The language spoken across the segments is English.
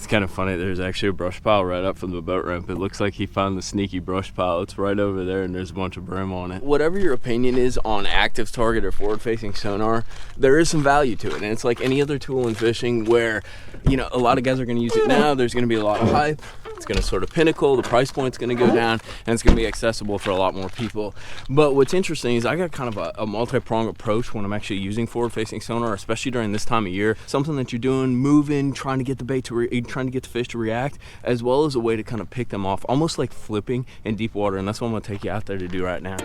It's kind of funny, there's actually a brush pile right up from the boat ramp. It looks like he found the sneaky brush pile. It's right over there and there's a bunch of brim on it. Whatever your opinion is on active target or forward-facing sonar, there is some value to it. And it's like any other tool in fishing where, you know, a lot of guys are gonna use it now, there's gonna be a lot of hype, it's gonna sort of pinnacle, the price point's gonna go down, and it's gonna be accessible for a lot more people. But what's interesting is I got kind of a multi-pronged approach when I'm actually using forward-facing sonar, especially during this time of year. Something that you're doing, moving, trying to get the bait to trying to get the fish to react, as well as a way to kind of pick them off, almost like flipping in deep water. And that's what I'm gonna take you out there to do right now.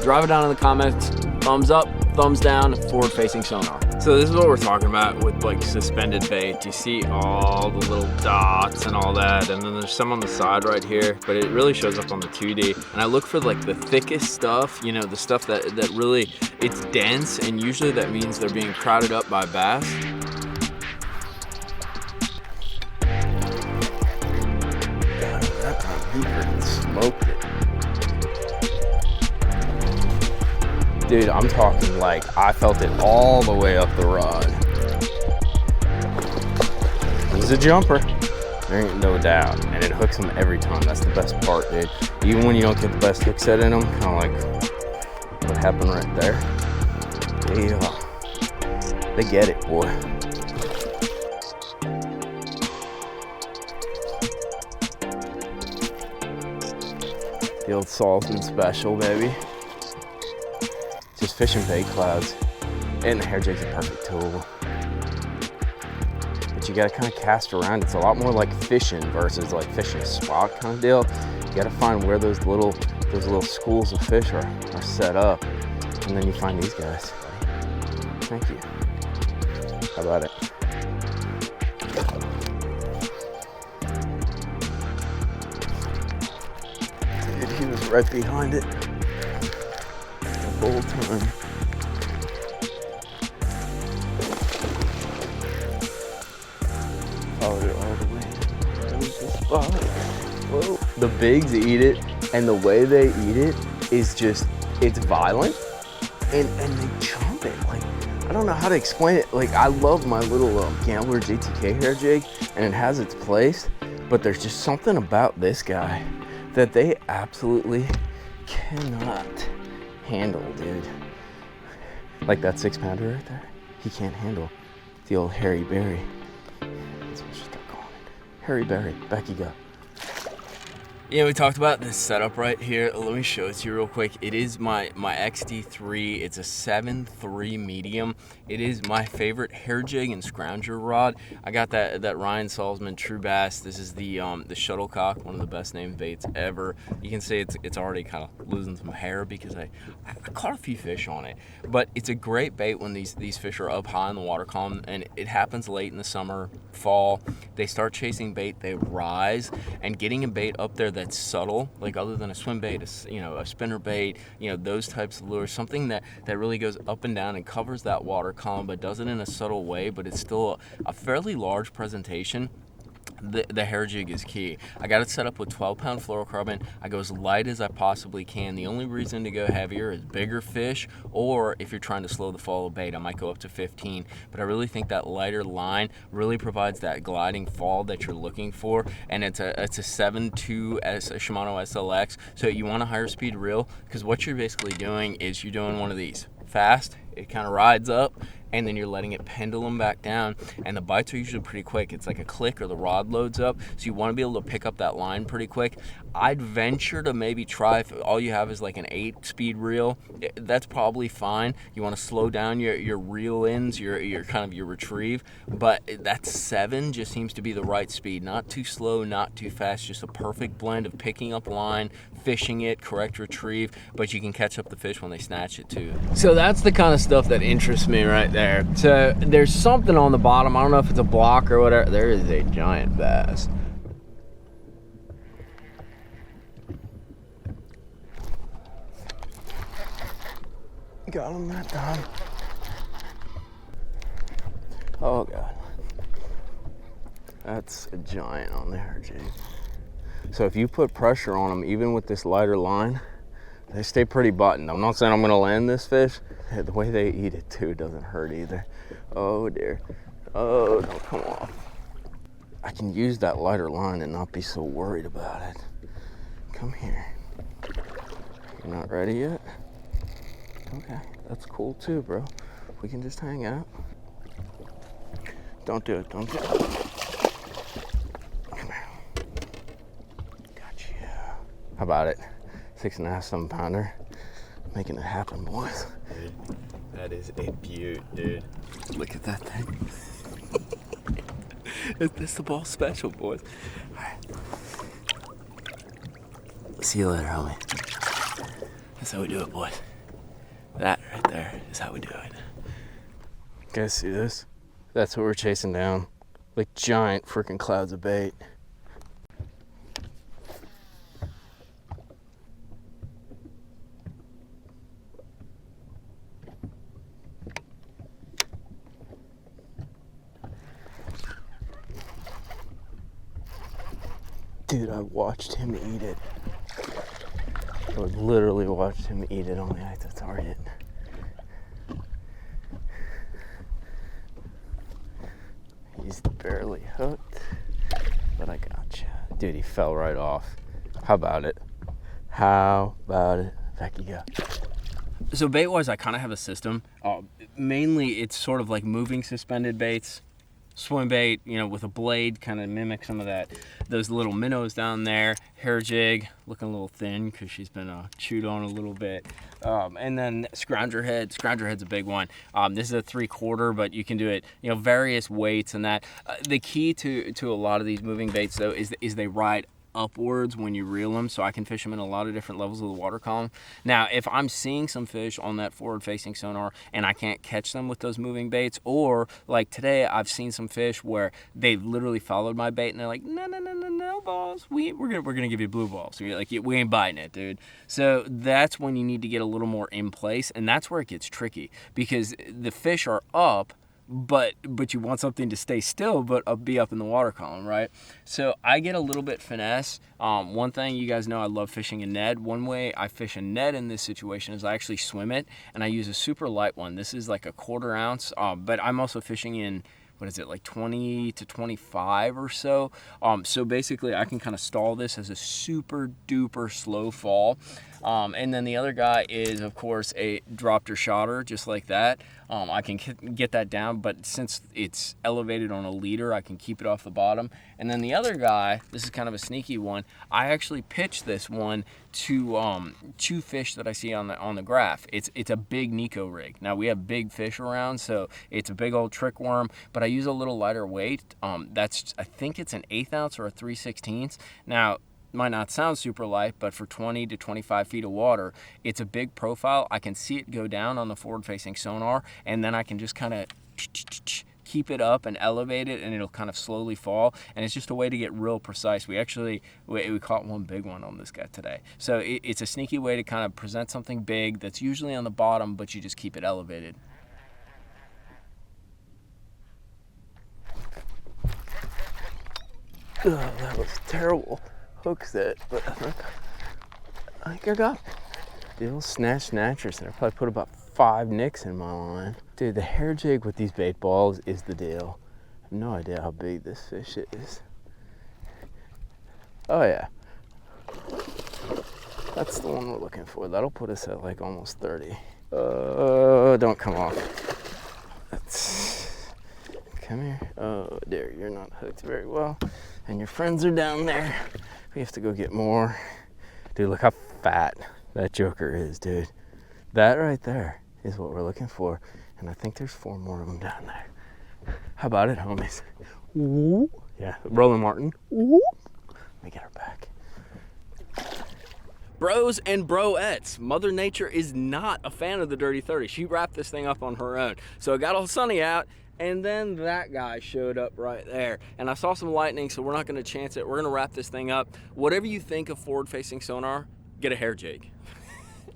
Drop it down in the comments, thumbs up, thumbs down, forward-facing sonar. So this is what we're talking about with like suspended bait. You see all the little dots and all that, and then there's some on the side right here, but it really shows up on the 2D. And I look for like the thickest stuff, you know, the stuff that really, it's dense, and usually that means they're being crowded up by bass. God, that time he freaking smoked it. Dude, I'm talking like I felt it all the way up the rod. He's a jumper, there ain't no doubt, and it hooks him every time. That's the best part, dude. Even when you don't get the best hook set in them, kind of like what happened right there. Yeah, they get it, boy. The old Saltman special, baby. Just fishing bait clouds, and the hair jig's a perfect tool. But you gotta kind of cast around. It's a lot more like fishing versus like fishing a spot kind of deal. You gotta find where those little schools of fish are set up, and then you find these guys. Thank you. How about it? Dude, he was right behind it. Whole time. Followed it all the way. There's the spot. Whoa. The bigs eat it, and the way they eat it is just, it's violent, and they chomp it. Like, I don't know how to explain it. Like, I love my little Gambler JTK hair jig, and it has its place, but there's just something about this guy that they absolutely cannot handle, dude. Like that 6-pounder right there, he can't handle the old Harry Berry. That's what we should start calling it. Harry Berry, back you go. Yeah, we talked about this setup right here. Let me show it to you real quick. It is my XD3. It's a 7.3 medium. It is my favorite hair jig and scrounger rod. I got that Ryan Salzman True Bass. This is the Shuttlecock, one of the best named baits ever. You can say it's already kind of losing some hair because I caught a few fish on it. But it's a great bait when these fish are up high in the water column, and it happens late in the summer, fall. They start chasing bait, they rise, and getting a bait up there that's subtle, like other than a swim bait, a spinner bait, those types of lures, something that really goes up and down and covers that water column, but does it in a subtle way, but it's still a fairly large presentation. The hair jig is key. I got it set up with 12-pound fluorocarbon. I go as light as I possibly can. The only reason to go heavier is bigger fish, or if you're trying to slow the fall of bait, I might go up to 15. But I really think that lighter line really provides that gliding fall that you're looking for. And it's a 7.2 a Shimano SLX. So you want a higher speed reel, because what you're basically doing is you're doing one of these. Fast, it kind of rides up, and then you're letting it pendulum back down, and the bites are usually pretty quick. It's like a click or the rod loads up, so you want to be able to pick up that line pretty quick. I'd venture to maybe try, if all you have is like an 8-speed reel, that's probably fine. You want to slow down your reel ins, your kind of your retrieve, but that 7 just seems to be the right speed. Not too slow, not too fast, just a perfect blend of picking up line, fishing it, correct retrieve, but you can catch up the fish when they snatch it too. So that's the kind of stuff that interests me right there. So there's something on the bottom. I don't know if it's a block or whatever. There is a giant bass. Got him that time. Oh God. That's a giant on there, Jake. So if you put pressure on them, even with this lighter line, they stay pretty buttoned. I'm not saying I'm gonna land this fish. The way they eat it too doesn't hurt either. Oh dear. Oh, don't come off. I can use that lighter line and not be so worried about it. Come here. You're not ready yet? Okay, that's cool too, bro. We can just hang out. Don't do it, don't do it. Come here. Got you. How about it? 6.5, 7 pounder. Making it happen, boys. Dude, that is a beaut, dude. Look at that thing. It's the ball special, boys. All right. See you later, homie. That's how we do it, boys. That right there is how we do it. You guys see this? That's what we're chasing down. Like giant freaking clouds of bait. Dude, I watched him eat it. I literally watched him eat it on the active target. He's barely hooked, but I gotcha. Dude, he fell right off. How about it? How about it? Back you go. So bait-wise, I kind of have a system. Mainly, it's sort of like moving suspended baits. Swim bait, you know, with a blade, kind of mimic some of that. Those little minnows down there. Hair jig, looking a little thin because she's been chewed on a little bit. And then scrounger head. Scrounger head's a big one. This is a 3/4, but you can do it, you know, various weights and that. The key to a lot of these moving baits, though, is they ride upwards when you reel them, so I can fish them in a lot of different levels of the water column. Now, if I'm seeing some fish on that forward-facing sonar and I can't catch them with those moving baits, or like today, I've seen some fish where they literally followed my bait and they're like, no balls, we're gonna give you blue balls. So you're like, we ain't biting it, dude. So that's when you need to get a little more in place, and that's where it gets tricky because the fish are up, but you want something to stay still but be up in the water column, right? So I get a little bit finesse. One thing, you guys know I love fishing a Ned. One way I fish a Ned in this situation is I actually swim it, and I use a super light one. This is like a 1/4 ounce, but I'm also fishing in, what is it, like 20 to 25 or so. So basically I can kind of stall this as a super duper slow fall. And then the other guy is, of course, a dropped or shotter, just like that. I can get that down, but since it's elevated on a leader, I can keep it off the bottom. And then the other guy, this is kind of a sneaky one. I actually pitched this one to 2 fish that I see on the graph. It's a big neko rig. Now we have big fish around, so it's a big old trick worm, but I use a little lighter weight. I think it's an 1/8 ounce or a 3/16. Now, might not sound super light, but for 20 to 25 feet of water, it's a big profile. I can see it go down on the forward-facing sonar, and then I can just kind of keep it up and elevate it, and it'll kind of slowly fall. And it's just a way to get real precise. We caught one big one on this guy today. So it's a sneaky way to kind of present something big that's usually on the bottom, but you just keep it elevated. Oh, that was terrible. Hook set, but I think I got the little snatchers, and I probably put about 5 nicks in my line. Dude, the hair jig with these bait balls is the deal. I have no idea how big this fish is. Oh yeah, that's the one we're looking for. That'll put us at like almost 30. Don't come off. Come here. Oh dear, you're not hooked very well, and your friends are down there. We have to go get more. Dude, look how fat that joker is, dude. That right there is what we're looking for. And I think there's 4 more of them down there. How about it, homies? Ooh. Yeah, Roland Martin. Ooh. Let me get her back. Bros and broettes, Mother Nature is not a fan of the Dirty 30. She wrapped this thing up on her own. So it got all sunny out, and then that guy showed up right there. And I saw some lightning, so we're not gonna chance it. We're gonna wrap this thing up. Whatever you think of forward-facing sonar, get a hair jig.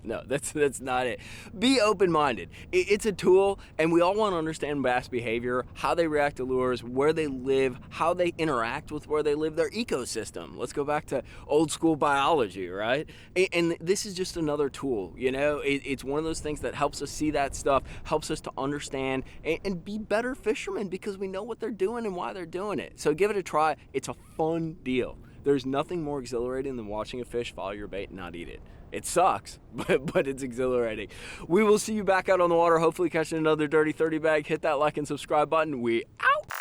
No, that's not it. Be open-minded. It's a tool, and we all want to understand bass behavior, how they react to lures, where they live, how they interact with where they live, their ecosystem. Let's go back to old school biology, right? And this is just another tool, you know? It's one of those things that helps us see that stuff, helps us to understand and be better fishermen because we know what they're doing and why they're doing it. So give it a try. It's a fun deal. There's nothing more exhilarating than watching a fish follow your bait and not eat it. It sucks, but it's exhilarating. We will see you back out on the water, hopefully catching another Dirty 30 bag. Hit that like and subscribe button. We out!